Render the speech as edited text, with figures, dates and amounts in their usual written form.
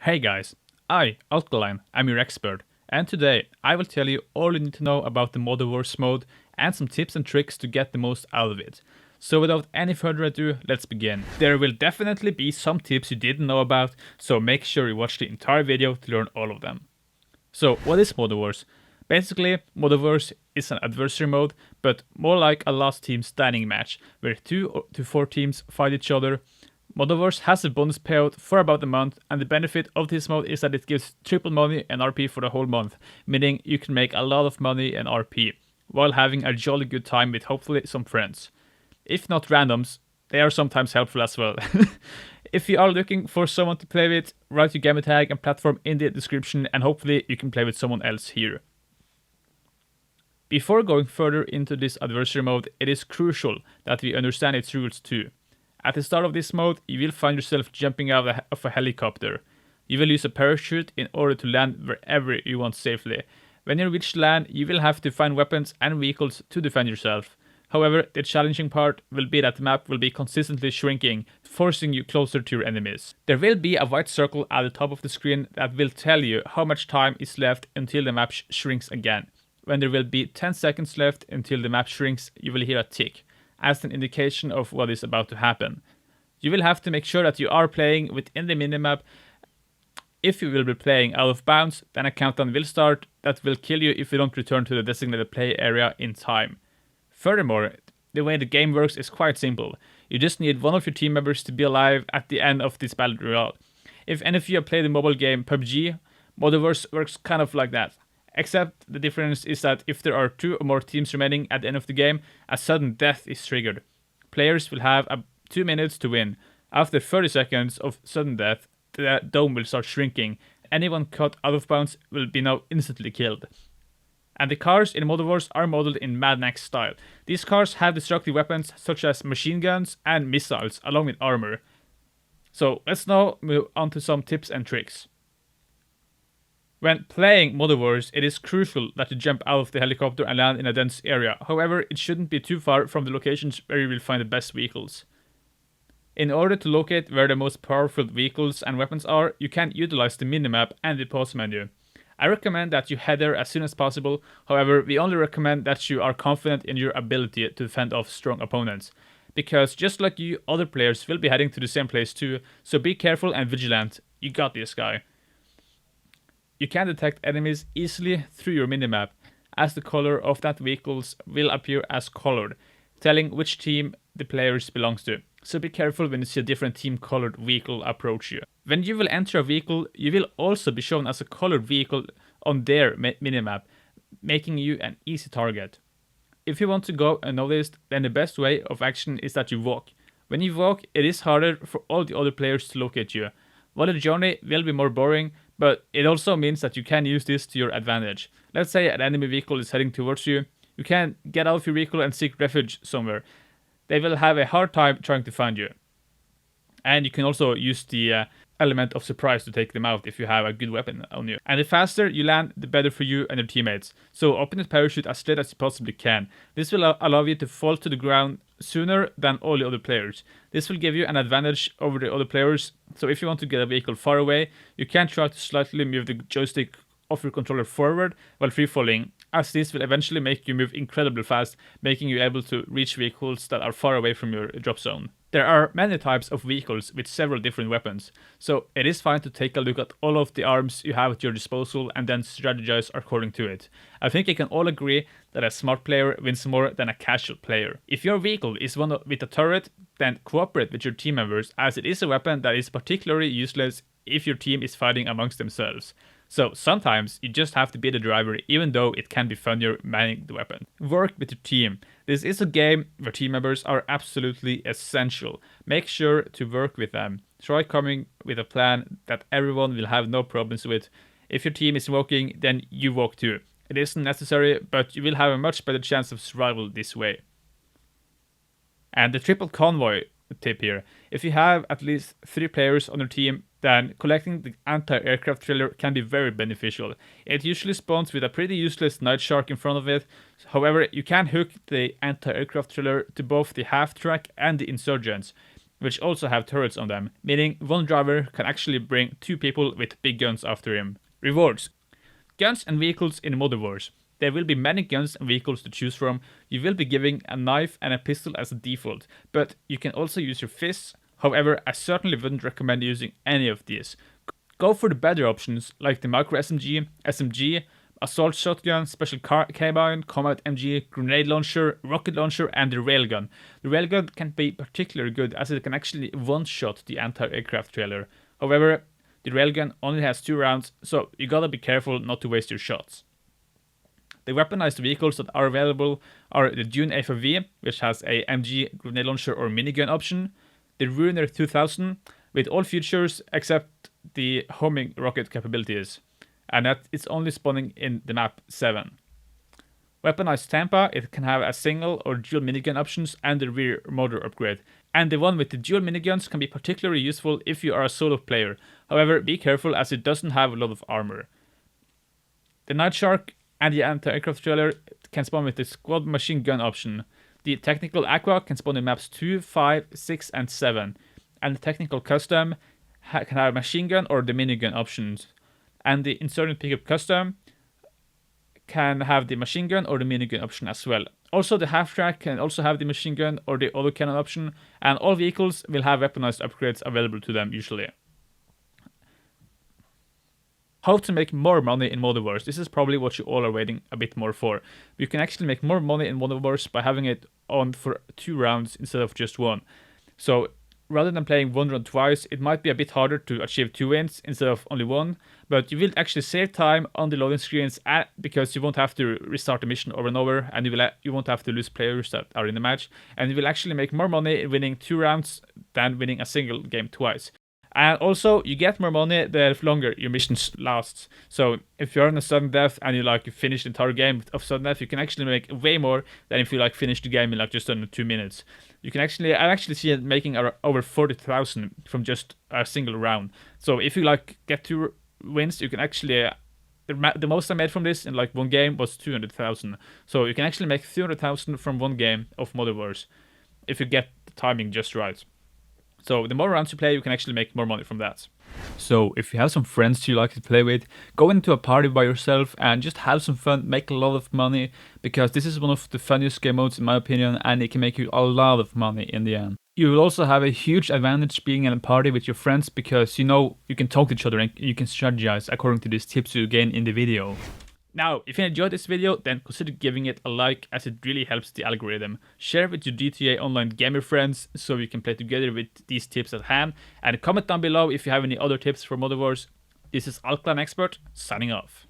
Hey guys, I, Alkaline, am your expert, and today I will tell you all you need to know about the Modern Wars mode and some tips and tricks to get the most out of it. So without any further ado, let's begin. There will definitely be some tips you didn't know about, so make sure you watch the entire video to learn all of them. So what is Modern Wars? Basically, Modern Wars is an adversary mode, but more like a last team standing match, where 2 to 4 teams fight each other. Modern Wars has a bonus payout for about a month, and the benefit of this mode is that it gives triple money and RP for the whole month, meaning you can make a lot of money and RP, while having a jolly good time with hopefully some friends. If not randoms, they are sometimes helpful as well. If you are looking for someone to play with, write your gamer tag and platform in the description, and hopefully you can play with someone else here. Before going further into this adversary mode, it is crucial that we understand its rules too. At the start of this mode, you will find yourself jumping out of a helicopter. You will use a parachute in order to land wherever you want safely. When you reach land, you will have to find weapons and vehicles to defend yourself. However, the challenging part will be that the map will be consistently shrinking, forcing you closer to your enemies. There will be a white circle at the top of the screen that will tell you how much time is left until the map shrinks again. When there will be 10 seconds left until the map shrinks, you will hear a tick, as an indication of what is about to happen. You will have to make sure that you are playing within the minimap. If you will be playing out of bounds, then a countdown will start that will kill you if you don't return to the designated play area in time. Furthermore, the way the game works is quite simple. You just need one of your team members to be alive at the end of this battle royale. If any of you have played the mobile game PUBG, Modern Wars works kind of like that. Except the difference is that if there are 2 or more teams remaining at the end of the game, a sudden death is triggered. Players will have 2 minutes to win. After 30 seconds of sudden death, the dome will start shrinking. Anyone caught out of bounds will be now instantly killed. And the cars in Modern Wars are modeled in Mad Max style. These cars have destructive weapons such as machine guns and missiles along with armor. So let's now move on to some tips and tricks. When playing Modern Wars, it is crucial that you jump out of the helicopter and land in a dense area. However, it shouldn't be too far from the locations where you will find the best vehicles. In order to locate where the most powerful vehicles and weapons are, you can utilize the minimap and the pause menu. I recommend that you head there as soon as possible. However, we only recommend that you are confident in your ability to fend off strong opponents, because just like you, other players will be heading to the same place too, so be careful and vigilant. You got this, guy. You can detect enemies easily through your minimap, as the color of that vehicles will appear as colored, telling which team the players belongs to. So be careful when you see a different team colored vehicle approach you. When you will enter a vehicle, you will also be shown as a colored vehicle on their minimap, making you an easy target. If you want to go unnoticed, then the best way of action is that you walk. When you walk, it is harder for all the other players to locate you. While the journey will be more boring, but it also means that you can use this to your advantage. Let's say an enemy vehicle is heading towards you. You can get out of your vehicle and seek refuge somewhere. They will have a hard time trying to find you. And you can also use the element of surprise to take them out if you have a good weapon on you. And the faster you land, the better for you and your teammates. So open the parachute as straight as you possibly can. This will allow you to fall to the ground sooner than all the other players. This will give you an advantage over the other players. So if you want to get a vehicle far away, you can try to slightly move the joystick of your controller forward while free falling, as this will eventually make you move incredibly fast, making you able to reach vehicles that are far away from your drop zone. There are many types of vehicles with several different weapons, so it is fine to take a look at all of the arms you have at your disposal and then strategize according to it. I think you can all agree that a smart player wins more than a casual player. If your vehicle is one with a turret, then cooperate with your team members, as it is a weapon that is particularly useless if your team is fighting amongst themselves. So sometimes you just have to be the driver, even though it can be funnier manning the weapon. Work with your team. This is a game where team members are absolutely essential. Make sure to work with them. Try coming with a plan that everyone will have no problems with. If your team is walking, then you walk too. It isn't necessary, but you will have a much better chance of survival this way. And the triple convoy tip here. If you have at least 3 players on your team, then collecting the anti-aircraft trailer can be very beneficial. It usually spawns with a pretty useless night shark in front of it. However, you can hook the anti-aircraft trailer to both the half-track and the insurgents. which also have turrets on them, meaning one driver can actually bring 2 people with big guns after him. Rewards: guns and vehicles in Modern Wars. There will be many guns and vehicles to choose from. You will be given a knife and a pistol as a default, but you can also use your fists. However, I certainly wouldn't recommend using any of these. Go for the better options like the micro SMG, assault shotgun, special carbine, combat MG, grenade launcher, rocket launcher, and the railgun. The railgun can be particularly good as it can actually one-shot the anti-aircraft trailer. However, the railgun only has 2 rounds, so you gotta be careful not to waste your shots. The weaponized vehicles that are available are the Dune A4V, which has a MG, grenade launcher, or minigun option, the Ruiner 2000, with all features except the homing rocket capabilities, and that it's only spawning in the map 7. Weaponized Tampa, it can have a single or dual minigun options and the rear motor upgrade. And the one with the dual miniguns can be particularly useful if you are a solo player. However, be careful as it doesn't have a lot of armor. The Night Shark and the anti-aircraft trailer can spawn with the squad machine gun option. The Technical Aqua can spawn in maps 2, 5, 6, and 7. And the Technical Custom can have machine gun or the minigun options. And the Insurgent Pickup Custom can have the machine gun or the minigun option as well. Also, the half-track can also have the machine gun or the autocannon option, and all vehicles will have weaponized upgrades available to them usually. How to make more money in Modern Wars. This is probably what you all are waiting a bit more for. You can actually make more money in Modern Wars by having it on for 2 rounds instead of just 1. So rather than playing 1 round twice, it might be a bit harder to achieve 2 wins instead of only 1, but you will actually save time on the loading screens because you won't have to restart the mission over and over, and you won't have to lose players that are in the match, and you will actually make more money winning 2 rounds than winning a single game twice. And also, you get more money the longer your missions lasts. So if you're on a sudden death and you finish the entire game of sudden death, you can actually make way more than if you finish the game in just under 2 minutes. You can I actually see it making over 40,000 from just a single round. So if you get 2 wins, you can actually the most I made from this in 1 game was 200,000. So you can actually make 300,000 from 1 game of Modern Wars if you get the timing just right. So the more rounds you play, you can actually make more money from that. So if you have some friends you like to play with, go into a party by yourself and just have some fun, make a lot of money, because this is one of the funniest game modes in my opinion, and it can make you a lot of money in the end. You will also have a huge advantage being in a party with your friends because you can talk to each other and you can strategize according to these tips you gain in the video. Now, if you enjoyed this video, then consider giving it a like as it really helps the algorithm. Share it with your GTA Online gamer friends so we can play together with these tips at hand. And comment down below if you have any other tips for Modern Wars. This is Alclan Expert, signing off.